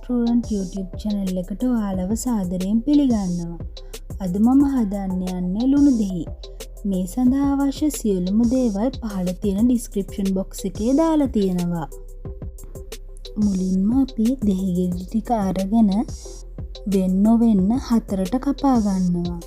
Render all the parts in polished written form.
restaurant YouTube channel එකට ඔයාලව සාදරයෙන් පිළිගන්නවා. අද මම හදන්න යන්නේ ලුණු දෙහි. මේ සඳහා අවශ්‍ය සියලුම දේවල් පහළ තියෙන description box එකේ දාලා තියෙනවා. මුලින්ම අපි දෙහි ගෙඩි ටික අරගෙන වෙන්න හතරට කපා ගන්නවා.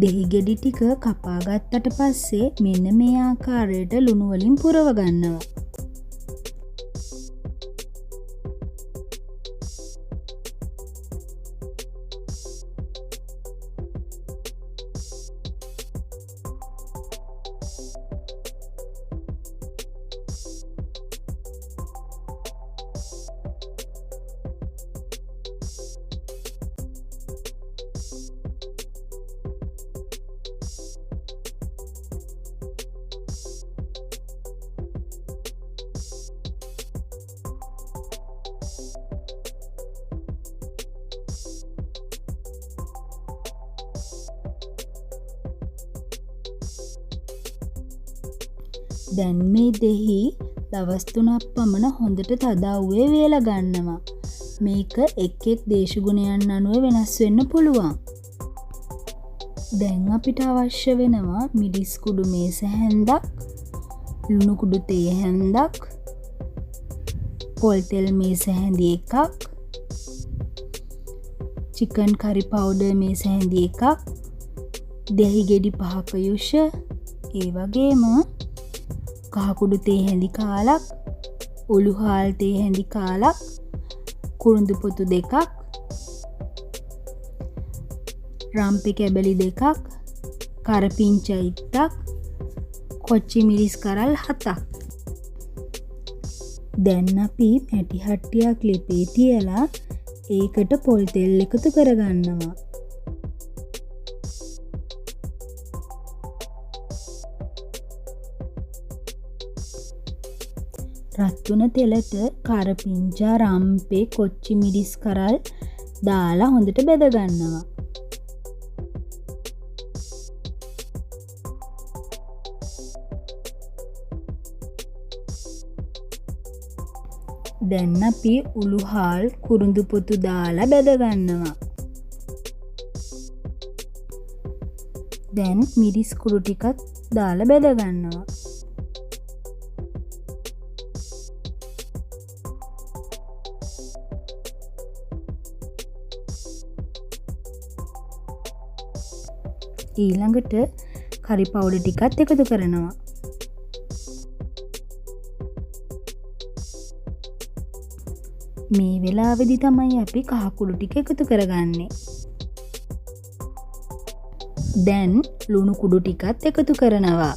දෙහි ගෙඩි ටික කපා ගත්තට පස්සේ මෙන්න මේ ආකාරයට ලුණු වලින් පුරව ගන්නවා. දැන් මේ දෙහි දවස් 3ක් පමණ හොඳට තදවුවේ වේලා ගන්නවා. මේක එක් දේශගුණයන් අනුව වෙනස් වෙන්න පුළුවන්. දැන් අපිට අවශ්‍ය වෙනවා මිරිස් කුඩු මේස හැන්දක්, ලුණු කුඩු තේ හැන්දක්, පොල් තෙල් මේස හැඳි එකක්, චිකන් කරි පවුඩර් මේස හැඳි එකක්, දෙහි ගෙඩි 5ක යුෂ, ඒ වගේම කහකුඩු තේ හැඳි කාලක්, උළු හාල් තේ හැඳි කාලක්, කුරුඳු පොතු 2ක්, රම්පෙ කැබලි 2ක්, කරපිංචා 1ක්, කොච්චි මිරිස් කරල් 7ක්. දැන් අපි පැටි හට්ටියක් ලිපේ තියලා ඒකට පොල් තෙල් එකතු කරගන්නවා. රත් වුණ තෙලට කරපිංචා, රම්පේ, කොච්චි මිරිස් කරල් දාලා හොඳට බෙද ගන්නවා. දැන් අපි උළු හාල්, කුරුඳු පොතු දාලා බෙද ගන්නවා. දැන් මිරිස් කුඩු ටිකත් දාලා බෙද ගන්නවා. ඊළඟට කරි පවුඩර් ටිකත් එකතු කරනවා. මේ වෙලාවේදී තමයි අපි කහ කුඩු ටික එකතු කරගන්නේ. දැන් ලුණු කුඩු ටිකත් එකතු කරනවා.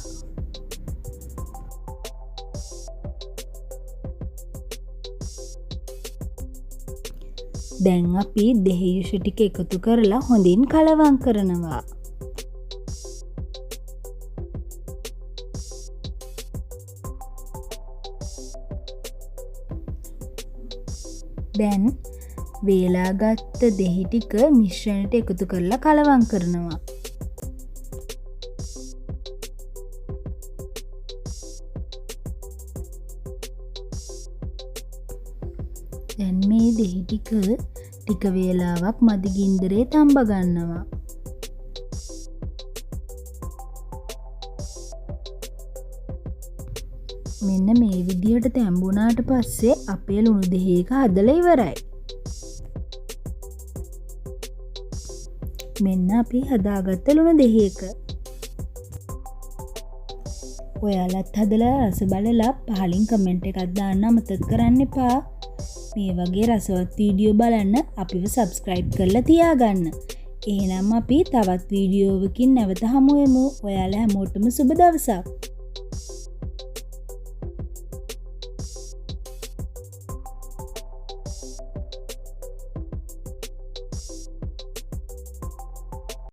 දැන් අපි දෙහි යුෂ ටික එකතු කරලා හොඳින් කලවම් කරනවා. දැන් වේලාගත්ත දෙහි ටික මිශ්‍රණයට එකතු කරලා කලවම් කරනවා. දැන් මේ දෙහි ටික වේලාවක් මදි ගින්දරේ තඹ ගන්නවා. මෙන්න මේ විදිහට තැඹුණාට පස්සේ අපේ ලුණු දෙහි එක හදලා ඉවරයි. මෙන්න අපි හදාගත්ත ලුණු දෙහි එක. ඔයාලත් හදලා රස බලලා පහලින් කමෙන්ට් එකක් දාන්න අමතක කරන්න එපා. මේ වගේ රසවත් වීඩියෝ බලන්න අපිව සබ්ස්ක්‍රයිබ් කරලා තියාගන්න. එහෙනම් අපි තවත් වීඩියෝවකින් නැවත හමු වෙමු. ඔයාලා හැමෝටම සුබ දවසක්.